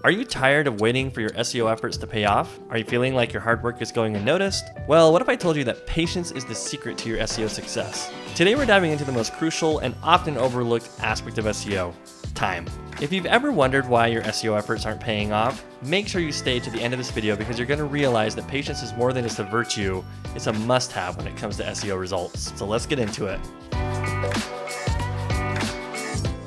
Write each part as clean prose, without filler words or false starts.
Are you tired of waiting for your SEO efforts to pay off? Are you feeling like your hard work is going unnoticed? Well, what if I told you that patience is the secret to your SEO success? Today we're diving into the most crucial and often overlooked aspect of SEO, time. If you've ever wondered why your SEO efforts aren't paying off, make sure you stay to the end of this video because you're going to realize that patience is more than just a virtue, it's a must-have when it comes to SEO results. So let's get into it.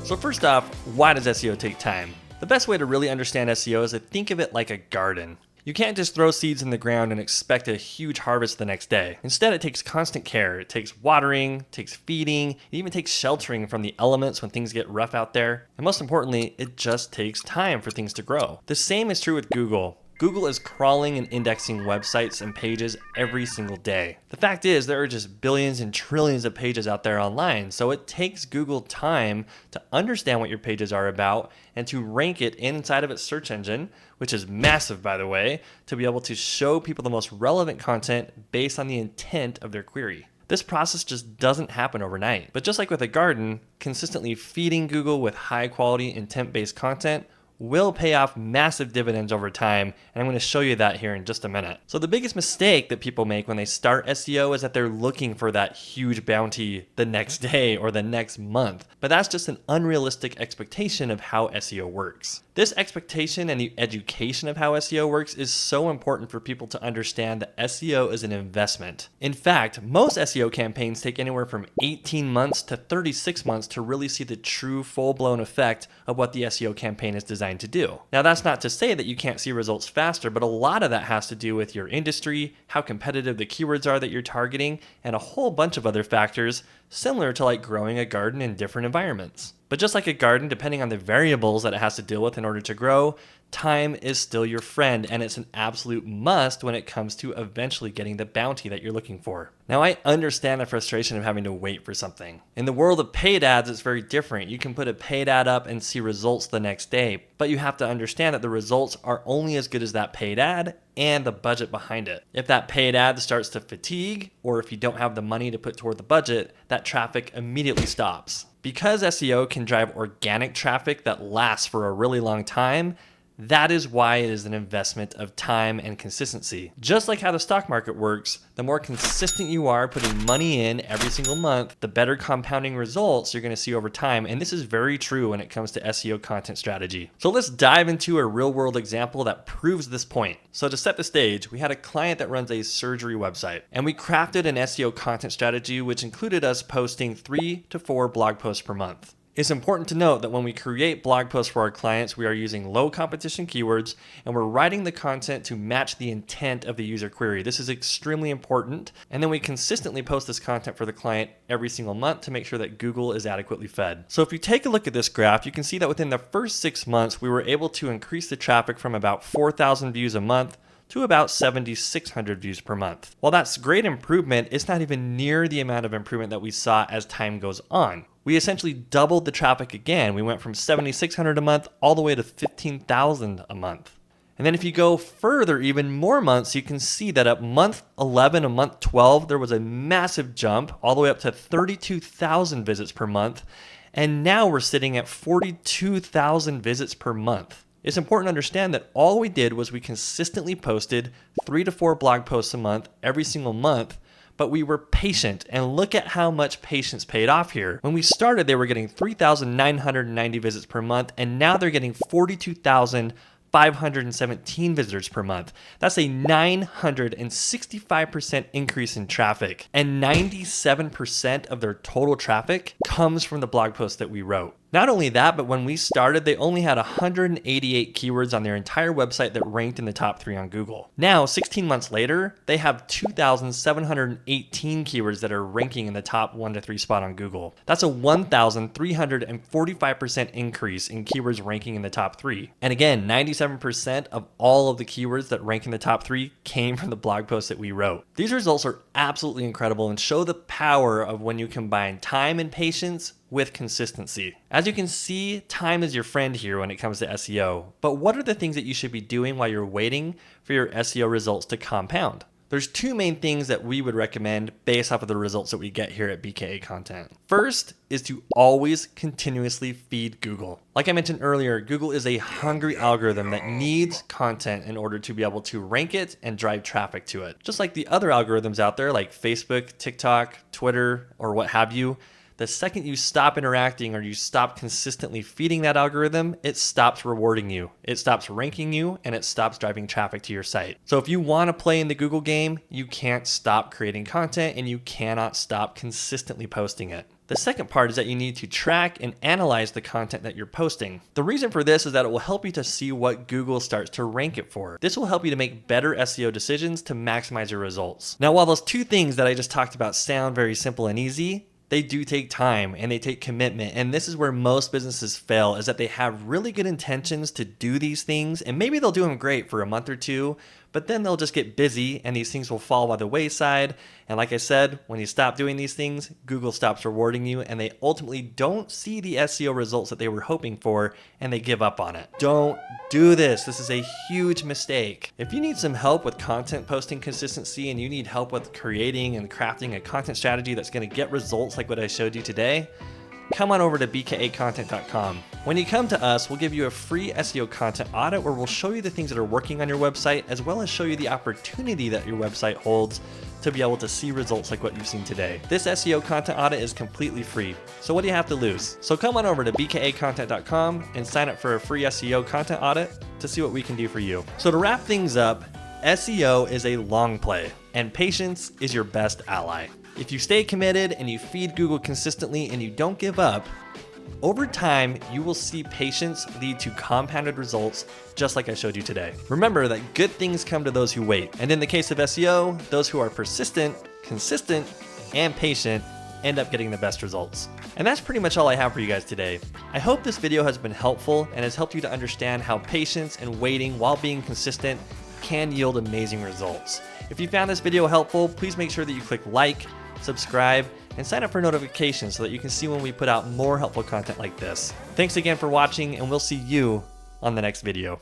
So first off, why does SEO take time? The best way to really understand SEO is to think of it like a garden. You can't just throw seeds in the ground and expect a huge harvest the next day. Instead, it takes constant care. It takes watering, it takes feeding, it even takes sheltering from the elements when things get rough out there. And most importantly, it just takes time for things to grow. The same is true with Google. Google is crawling and indexing websites and pages every single day. The fact is, there are just billions and trillions of pages out there online, so it takes Google time to understand what your pages are about and to rank it inside of its search engine, which is massive, by the way, to be able to show people the most relevant content based on the intent of their query. This process just doesn't happen overnight. But just like with a garden, consistently feeding Google with high quality intent-based content will pay off massive dividends over time, and I'm going to show you that here in just a minute. So the biggest mistake that people make when they start SEO is that they're looking for that huge bounty the next day or the next month, but that's just an unrealistic expectation of how SEO works. This expectation and the education of how SEO works is so important for people to understand that SEO is an investment. In fact, most SEO campaigns take anywhere from 18 months to 36 months to really see the true full-blown effect of what the SEO campaign is designed to do. Now, that's not to say that you can't see results faster, but a lot of that has to do with your industry, how competitive the keywords are that you're targeting, and a whole bunch of other factors similar to like growing a garden in different environments. But just like a garden, depending on the variables that it has to deal with in order to grow, time is still your friend, and it's an absolute must when it comes to eventually getting the bounty that you're looking for. Now, I understand the frustration of having to wait for something. In the world of paid ads, it's very different. You can put a paid ad up and see results the next day, but you have to understand that the results are only as good as that paid ad and the budget behind it. If that paid ad starts to fatigue, or if you don't have the money to put toward the budget, that traffic immediately stops. Because SEO can drive organic traffic that lasts for a really long time, that is why it is an investment of time and consistency. Just like how the stock market works, the more consistent you are putting money in every single month, the better compounding results you're going to see over time. And this is very true when it comes to SEO content strategy. So let's dive into a real world example that proves this point. So to set the stage, we had a client that runs a surgery website, and we crafted an SEO content strategy which included us posting 3 to 4 blog posts per month. It's important to note that when we create blog posts for our clients, we are using low competition keywords and we're writing the content to match the intent of the user query. This is extremely important. And then we consistently post this content for the client every single month to make sure that Google is adequately fed. So if you take a look at this graph, you can see that within the first 6 months, we were able to increase the traffic from about 4,000 views a month to about 7,600 views per month. While that's great improvement, it's not even near the amount of improvement that we saw as time goes on. We essentially doubled the traffic again. We went from 7,600 a month all the way to 15,000 a month. And then if you go further, even more months, you can see that at month 11 and month 12, there was a massive jump all the way up to 32,000 visits per month. And now we're sitting at 42,000 visits per month. It's important to understand that all we did was we consistently posted 3 to 4 blog posts a month every single month, but we were patient, and look at how much patience paid off here. When we started, they were getting 3,990 visits per month, and now they're getting 42,517 visitors per month. That's a 965% increase in traffic, and 97% of their total traffic comes from the blog posts that we wrote. Not only that, but when we started, they only had 188 keywords on their entire website that ranked in the top 3 on Google. Now, 16 months later, they have 2,718 keywords that are ranking in the top 1 to 3 spot on Google. That's a 1,345% increase in keywords ranking in the top 3. And again, 97% of all of the keywords that rank in the top 3 came from the blog posts that we wrote. These results are absolutely incredible and show the power of when you combine time and patience with consistency. As you can see, time is your friend here when it comes to SEO, but what are the things that you should be doing while you're waiting for your SEO results to compound? There's two main things that we would recommend based off of the results that we get here at BKA Content. First is to always continuously feed Google. Like I mentioned earlier, Google is a hungry algorithm that needs content in order to be able to rank it and drive traffic to it. Just like the other algorithms out there like Facebook, TikTok, Twitter, or what have you, the second you stop interacting or you stop consistently feeding that algorithm, it stops rewarding you. It stops ranking you and it stops driving traffic to your site. So if you want to play in the Google game, you can't stop creating content and you cannot stop consistently posting it. The second part is that you need to track and analyze the content that you're posting. The reason for this is that it will help you to see what Google starts to rank it for. This will help you to make better SEO decisions to maximize your results. Now, while those two things that I just talked about sound very simple and easy, they do take time and they take commitment. And this is where most businesses fail, is that they have really good intentions to do these things. And maybe they'll do them great for a month or two, but then they'll just get busy and these things will fall by the wayside. And like I said, when you stop doing these things, Google stops rewarding you and they ultimately don't see the SEO results that they were hoping for and they give up on it. Don't do this. This is a huge mistake. If you need some help with content posting consistency and you need help with creating and crafting a content strategy that's going to get results like what I showed you today, come on over to bkacontent.com. When you come to us, we'll give you a free SEO content audit where we'll show you the things that are working on your website, as well as show you the opportunity that your website holds to be able to see results like what you've seen today. This SEO content audit is completely free, so what do you have to lose? So come on over to bkacontent.com and sign up for a free SEO content audit to see what we can do for you. So to wrap things up, SEO is a long play, and patience is your best ally. If you stay committed and you feed Google consistently and you don't give up, over time, you will see patience lead to compounded results just like I showed you today. Remember that good things come to those who wait. And in the case of SEO, those who are persistent, consistent, and patient end up getting the best results. And that's pretty much all I have for you guys today. I hope this video has been helpful and has helped you to understand how patience and waiting while being consistent can yield amazing results. If you found this video helpful, please make sure that you click like, subscribe, and sign up for notifications so that you can see when we put out more helpful content like this. Thanks again for watching, and we'll see you on the next video.